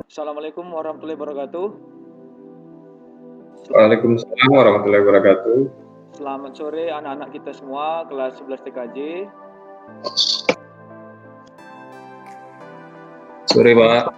Assalamualaikum warahmatullahi wabarakatuh. Waalaikumsalam warahmatullahi wabarakatuh. Selamat sore anak-anak kita semua kelas 11 TKJ. Sore, Pak.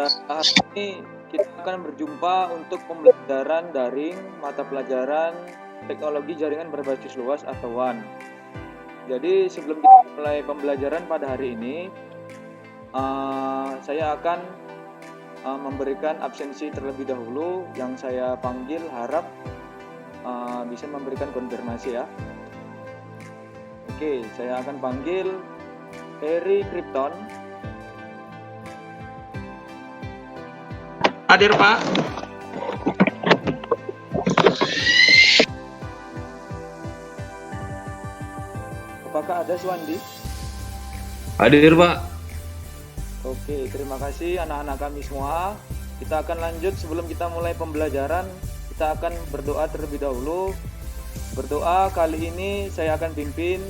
Dan hari ini kita akan berjumpa untuk pembelajaran daring mata pelajaran teknologi jaringan berbasis luas atau WAN. Jadi sebelum kita mulai pembelajaran pada hari ini, saya akan memberikan absensi terlebih dahulu. Yang saya panggil harap bisa memberikan konfirmasi ya. Oke, saya akan panggil Eri Krypton. Hadir, Pak. Apakah ada Suwandi? Hadir, Pak. Oke, terima kasih anak-anak kami semua. Kita akan lanjut. Sebelum kita mulai pembelajaran, kita akan berdoa terlebih dahulu. Berdoa kali ini saya akan pimpin.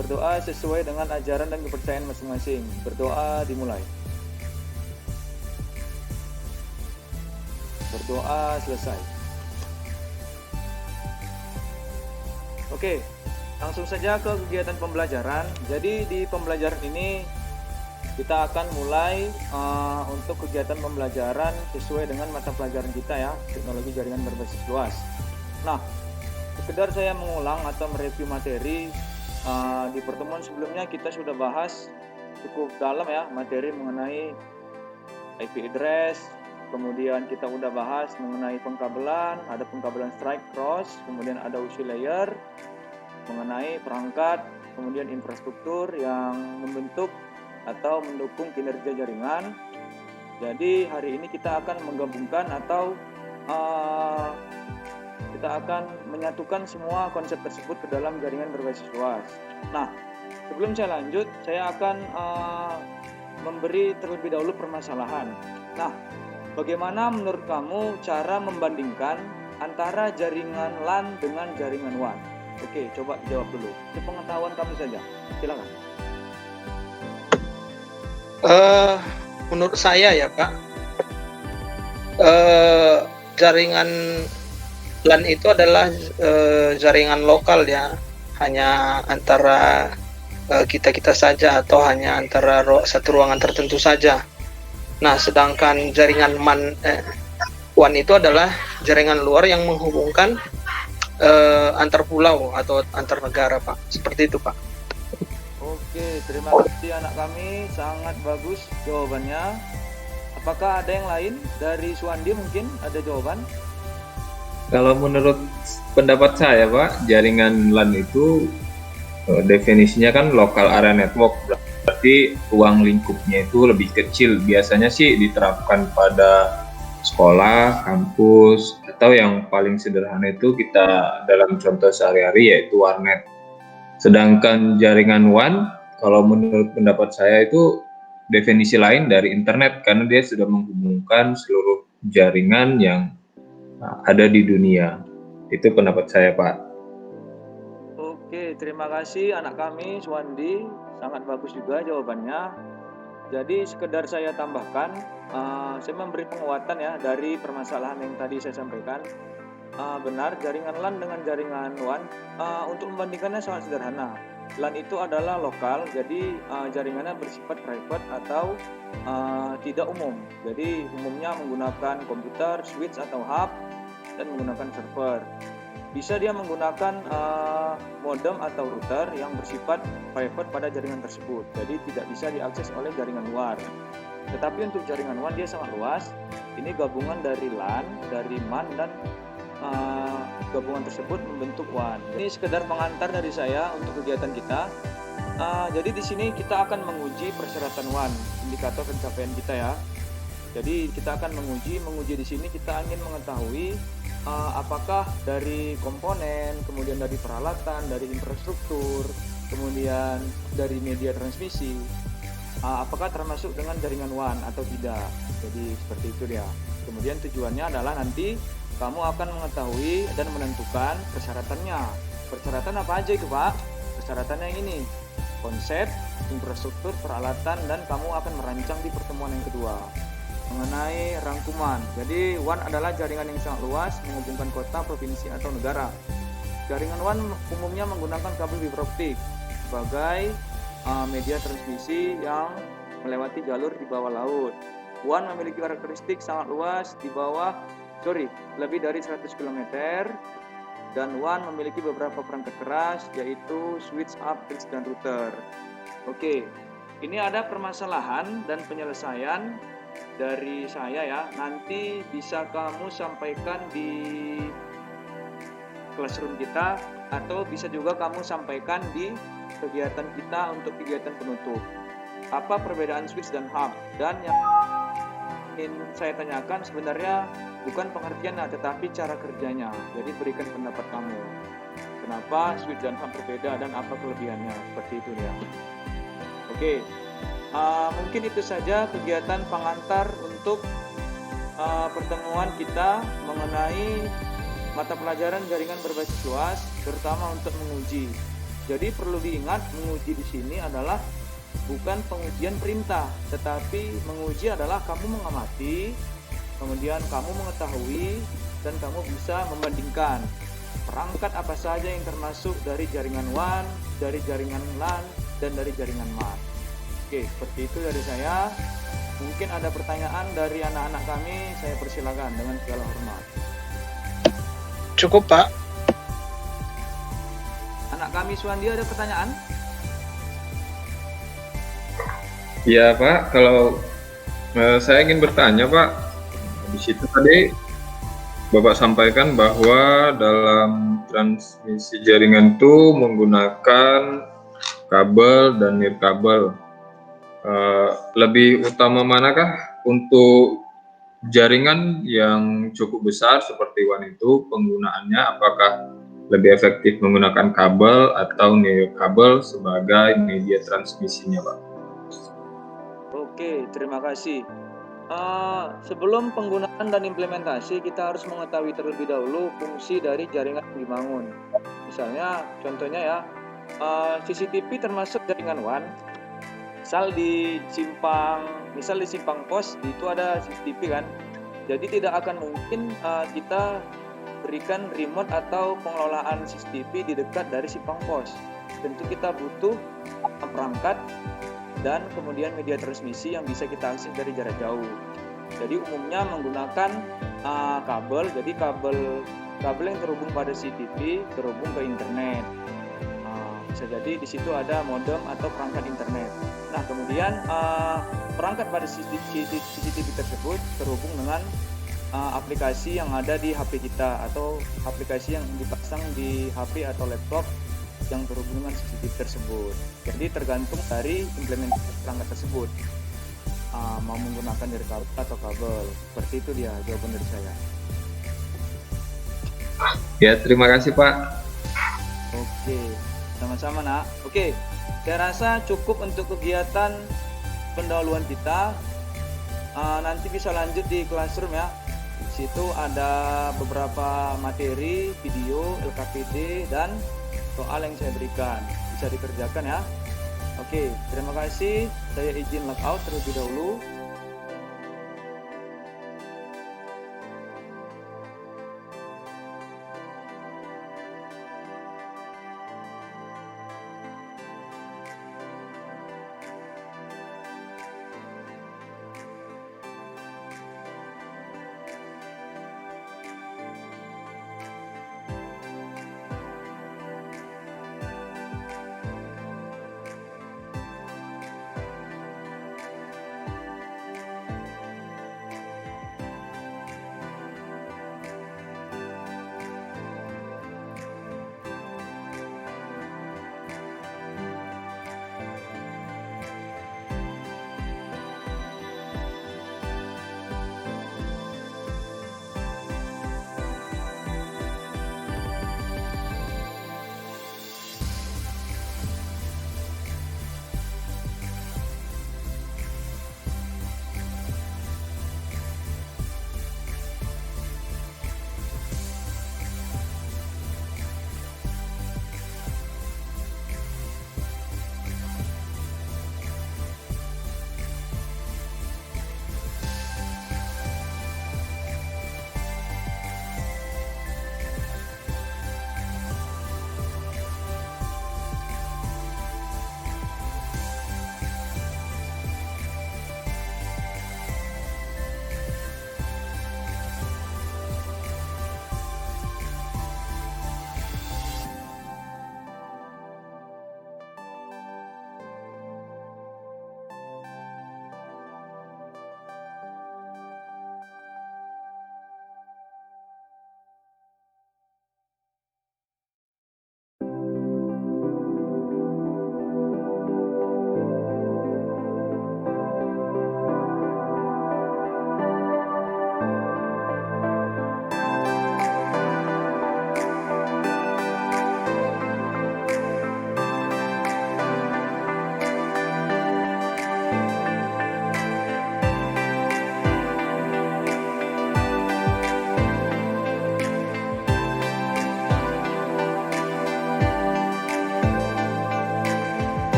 Berdoa sesuai dengan ajaran dan kepercayaan masing-masing. Berdoa dimulai. Berdoa selesai. Oke, langsung saja ke kegiatan pembelajaran. Jadi di pembelajaran ini kita akan mulai untuk kegiatan pembelajaran sesuai dengan mata pelajaran kita ya, teknologi jaringan berbasis luas. Nah, sekedar saya mengulang atau mereview materi di pertemuan sebelumnya kita sudah bahas cukup dalam ya materi mengenai IP address, kemudian kita udah bahas mengenai pengkabelan, ada pengkabelan strike cross, kemudian ada UC layer, mengenai perangkat, kemudian infrastruktur yang membentuk atau mendukung kinerja jaringan. Jadi hari ini kita akan menggabungkan atau kita akan menyatukan semua konsep tersebut ke dalam jaringan berbasis luas. Nah, sebelum saya lanjut, saya akan memberi terlebih dahulu permasalahan. Nah, bagaimana menurut kamu cara membandingkan antara jaringan LAN dengan jaringan WAN? Oke, coba jawab dulu. Sepengetahuan kamu saja. Silakan. Menurut saya ya, Pak, jaringan LAN itu adalah jaringan lokal ya, hanya antara kita saja atau hanya antara satu ruangan tertentu saja. Nah, sedangkan jaringan WAN itu adalah jaringan luar yang menghubungkan antar pulau atau antar negara, Pak. Seperti itu, Pak. Oke, terima kasih anak kami, sangat bagus jawabannya. Apakah ada yang lain dari Suwandi mungkin ada jawaban? Kalau menurut pendapat saya, Pak, jaringan LAN itu definisinya kan local area network, berarti ruang lingkupnya itu lebih kecil. Biasanya sih diterapkan pada sekolah, kampus, atau yang paling sederhana itu kita dalam contoh sehari-hari yaitu warnet. Sedangkan jaringan WAN, kalau menurut pendapat saya itu definisi lain dari internet karena dia sudah menghubungkan seluruh jaringan yang ada di dunia. Itu pendapat saya, Pak. Oke, terima kasih anak kami Suwandi, sangat bagus juga jawabannya. Jadi sekedar saya tambahkan, saya memberi penguatan ya dari permasalahan yang tadi saya sampaikan. Benar, jaringan LAN dengan jaringan WAN untuk membandingkannya sangat sederhana. LAN itu adalah lokal, jadi jaringannya bersifat private atau tidak umum. Jadi umumnya menggunakan komputer, switch atau hub, dan menggunakan server. Bisa dia menggunakan modem atau router yang bersifat private pada jaringan tersebut. Jadi tidak bisa diakses oleh jaringan luar. Tetapi untuk jaringan WAN dia sangat luas. Ini gabungan dari LAN, dari MAN, dan gabungan tersebut membentuk WAN. Ini sekedar pengantar dari saya untuk kegiatan kita. Jadi di sini kita akan menguji persyaratan WAN, indikator pencapaian kita ya. Jadi kita akan menguji di sini kita ingin mengetahui apakah dari komponen, kemudian dari peralatan, dari infrastruktur, kemudian dari media transmisi, apakah termasuk dengan jaringan WAN atau tidak. Jadi seperti itu dia. Kemudian tujuannya adalah nanti kamu akan mengetahui dan menentukan persyaratannya. Persyaratan apa aja itu, Pak? Persyaratannya yang ini, konsep, infrastruktur, peralatan, dan kamu akan merancang di pertemuan yang kedua. mengenai rangkuman. Jadi WAN adalah jaringan yang sangat luas menghubungkan kota, provinsi atau negara. Jaringan WAN umumnya menggunakan kabel fiber optik sebagai media transmisi yang melewati jalur di bawah laut. WAN memiliki karakteristik sangat luas lebih dari 100 km, dan WAN memiliki beberapa perangkat keras yaitu switch, bridge, dan router. Oke, ini ada permasalahan dan penyelesaian dari saya ya. Nanti bisa kamu sampaikan di classroom kita, atau bisa juga kamu sampaikan di kegiatan kita untuk kegiatan penutup. Apa perbedaan switch dan hub? Dan yang ingin saya tanyakan sebenarnya bukan pengertiannya, tetapi cara kerjanya. Jadi berikan pendapat kamu. Kenapa switch dan hub berbeda dan apa kelebihannya? Seperti itu ya. Oke, mungkin itu saja kegiatan pengantar untuk pertemuan kita mengenai mata pelajaran jaringan berbasis luas, terutama untuk menguji. Jadi perlu diingat, menguji di sini adalah bukan pengujian perintah, tetapi menguji adalah kamu mengamati, kemudian kamu mengetahui, dan kamu bisa membandingkan perangkat apa saja yang termasuk dari jaringan WAN, dari jaringan LAN, dan dari jaringan MAN. Oke, seperti itu dari saya. Mungkin ada pertanyaan dari anak-anak kami, saya persilakan dengan segala hormat. Cukup, Pak. Anak kami Suwandi, ada pertanyaan? Ya Pak, kalau saya ingin bertanya Pak, di situ tadi Bapak sampaikan bahwa dalam transmisi jaringan itu menggunakan kabel dan nirkabel. Lebih utama manakah untuk jaringan yang cukup besar seperti WAN itu penggunaannya? Apakah lebih efektif menggunakan kabel atau nirkabel sebagai media transmisinya Pak? Oke, terima kasih. Sebelum penggunaan dan implementasi, kita harus mengetahui terlebih dahulu fungsi dari jaringan yang dibangun. Misalnya, contohnya ya, CCTV termasuk jaringan WAN. Misal di simpang pos itu ada CCTV kan. Jadi tidak akan mungkin kita berikan remote atau pengelolaan CCTV di dekat dari simpang pos. Tentu kita butuh perangkat dan kemudian media transmisi yang bisa kita akses dari jarak jauh. Jadi umumnya menggunakan kabel. Jadi kabel yang terhubung pada CCTV terhubung ke internet. Bisa jadi di situ ada modem atau perangkat internet. Nah, kemudian perangkat pada CCTV tersebut terhubung dengan aplikasi yang ada di HP kita atau aplikasi yang dipasang di HP atau laptop yang terhubung dengan CCTV tersebut. Jadi tergantung dari implementasi perangkat tersebut, mau menggunakan nirkabel atau kabel. Seperti itu dia jawaban dari saya. Ya, terima kasih Pak. Oke, sama-sama nak. Oke, saya rasa cukup untuk kegiatan pendahuluan kita. Nanti bisa lanjut di classroom ya. Di situ ada beberapa materi, video, LKPD, dan soal yang saya berikan. Bisa dikerjakan ya. Oke, terima kasih. Saya izin logout terlebih dahulu.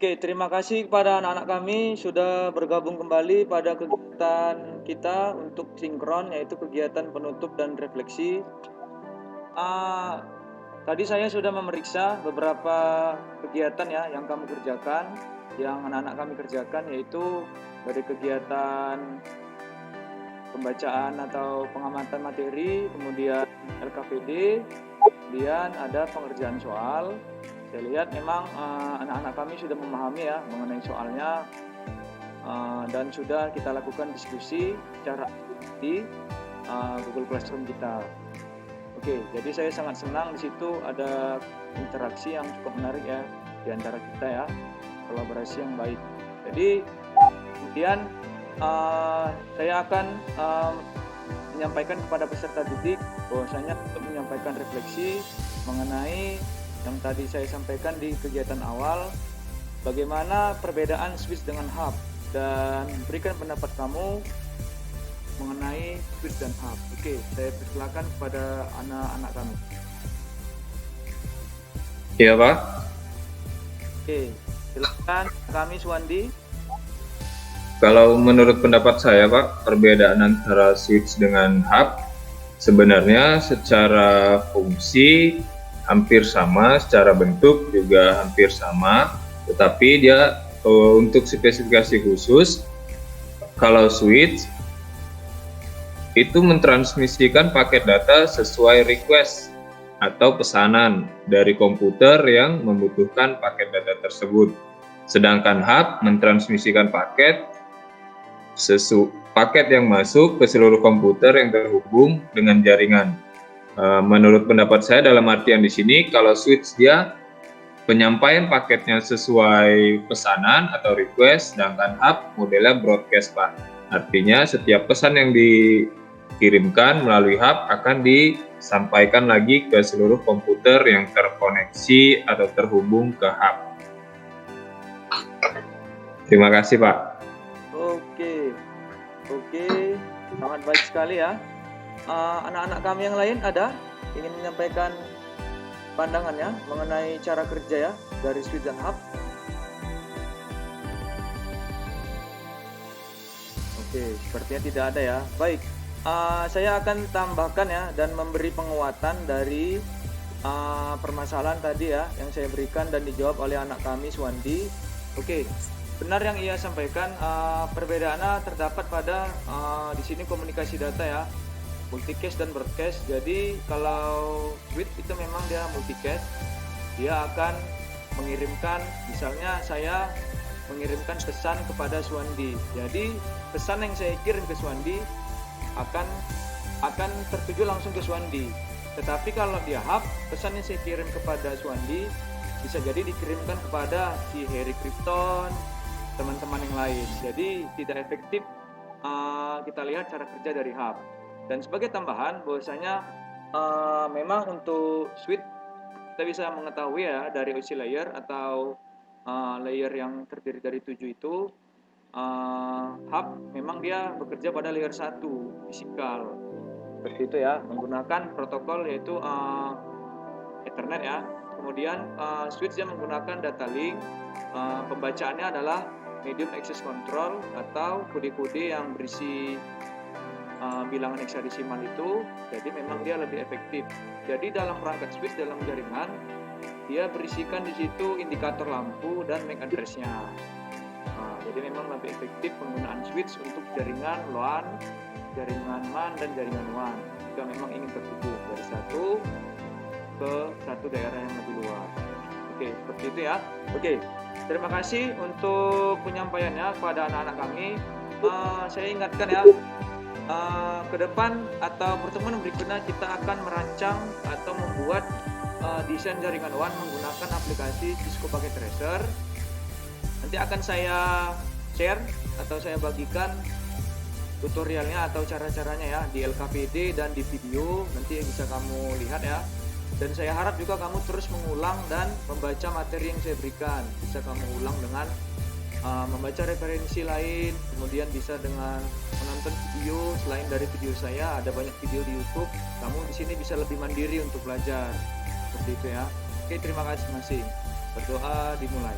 Oke, terima kasih kepada anak-anak kami sudah bergabung kembali pada kegiatan kita untuk sinkron, yaitu kegiatan penutup dan refleksi. Tadi saya sudah memeriksa beberapa kegiatan ya yang kamu kerjakan, yang anak-anak kami kerjakan, yaitu dari kegiatan pembacaan atau pengamatan materi, kemudian LKPD, kemudian ada pengerjaan soal. Saya lihat memang anak-anak kami sudah memahami ya mengenai soalnya, dan sudah kita lakukan diskusi secara di Google Classroom kita. Oke, jadi saya sangat senang di situ ada interaksi yang cukup menarik ya di antara kita ya, kolaborasi yang baik. Jadi kemudian saya akan menyampaikan kepada peserta didik bahwasanya untuk menyampaikan refleksi mengenai yang tadi saya sampaikan di kegiatan awal, bagaimana perbedaan switch dengan hub, dan berikan pendapat kamu mengenai switch dan hub. Oke, saya persilakan kepada anak-anak kami. Iya Pak. Oke, silakan kami Suwandi. Kalau menurut pendapat saya Pak, perbedaan antara switch dengan hub sebenarnya secara fungsi hampir sama, secara bentuk juga hampir sama, tetapi dia untuk spesifikasi khusus, kalau switch itu mentransmisikan paket data sesuai request atau pesanan dari komputer yang membutuhkan paket data tersebut. Sedangkan hub mentransmisikan paket yang masuk ke seluruh komputer yang terhubung dengan jaringan. Menurut pendapat saya dalam artian di sini, kalau switch dia penyampaian paketnya sesuai pesanan atau request, sedangkan hub modelnya broadcast Pak. Artinya setiap pesan yang dikirimkan melalui hub akan disampaikan lagi ke seluruh komputer yang terkoneksi atau terhubung ke hub. Terima kasih Pak. Oke, sangat baik sekali ya. Anak-anak kami yang lain ada ingin menyampaikan pandangannya mengenai cara kerja ya dari switch dan hub. Oke, sepertinya tidak ada ya. Baik, saya akan tambahkan ya dan memberi penguatan dari permasalahan tadi ya yang saya berikan dan dijawab oleh anak kami Suwandi. Oke, benar yang ia sampaikan, perbedaannya terdapat pada di sini komunikasi data ya, multicast dan broadcast. Jadi kalau switch itu memang dia multicast, dia akan mengirimkan, misalnya saya mengirimkan pesan kepada Suwandi. Jadi pesan yang saya kirim ke Suwandi akan tertuju langsung ke Suwandi. Tetapi kalau dia hub, pesan yang saya kirim kepada Suwandi bisa jadi dikirimkan kepada si Harry Krypton, teman-teman yang lain. Jadi tidak efektif kita lihat cara kerja dari hub. Dan sebagai tambahan bahwasanya memang untuk switch kita bisa mengetahui ya dari OC layer atau layer yang terdiri dari 7 itu, hub memang dia bekerja pada layer 1 fisikal seperti itu ya, menggunakan protokol yaitu Ethernet ya. Kemudian switch dia menggunakan data link, pembacaannya adalah medium access control atau kode-kode yang berisi bilangan heksadesimal itu. Jadi memang dia lebih efektif. Jadi dalam perangkat switch dalam jaringan dia berisikan di situ indikator lampu dan MAC address-nya. Jadi memang lebih efektif penggunaan switch untuk jaringan LAN, jaringan MAN dan jaringan WAN. Jika memang ingin terhubung dari satu ke satu daerah yang lebih luas. Oke, seperti itu ya. Oke, terima kasih untuk penyampaiannya kepada anak-anak kami. Saya ingatkan ya, ke depan atau pertemuan berikutnya kita akan merancang atau membuat desain jaringan WAN menggunakan aplikasi Cisco Packet Tracer. Nanti akan saya share atau saya bagikan tutorialnya atau cara-caranya ya di LKPD dan di video, nanti bisa kamu lihat ya. Dan saya harap juga kamu terus mengulang dan membaca materi yang saya berikan. Bisa kamu ulang dengan membaca referensi lain, kemudian bisa dengan menonton video selain dari video saya. Ada banyak video di YouTube. Kamu di sini bisa lebih mandiri untuk belajar. Seperti itu ya. Oke, terima kasih masing. Berdoa dimulai.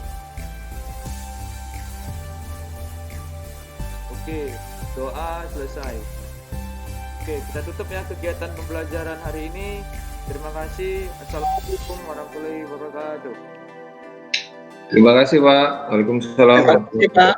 Oke, doa selesai. Oke, kita tutup ya kegiatan pembelajaran hari ini. Terima kasih. Assalamualaikum warahmatullahi wabarakatuh. Terima kasih Pak. Waalaikumsalam. Terima kasih, Pak.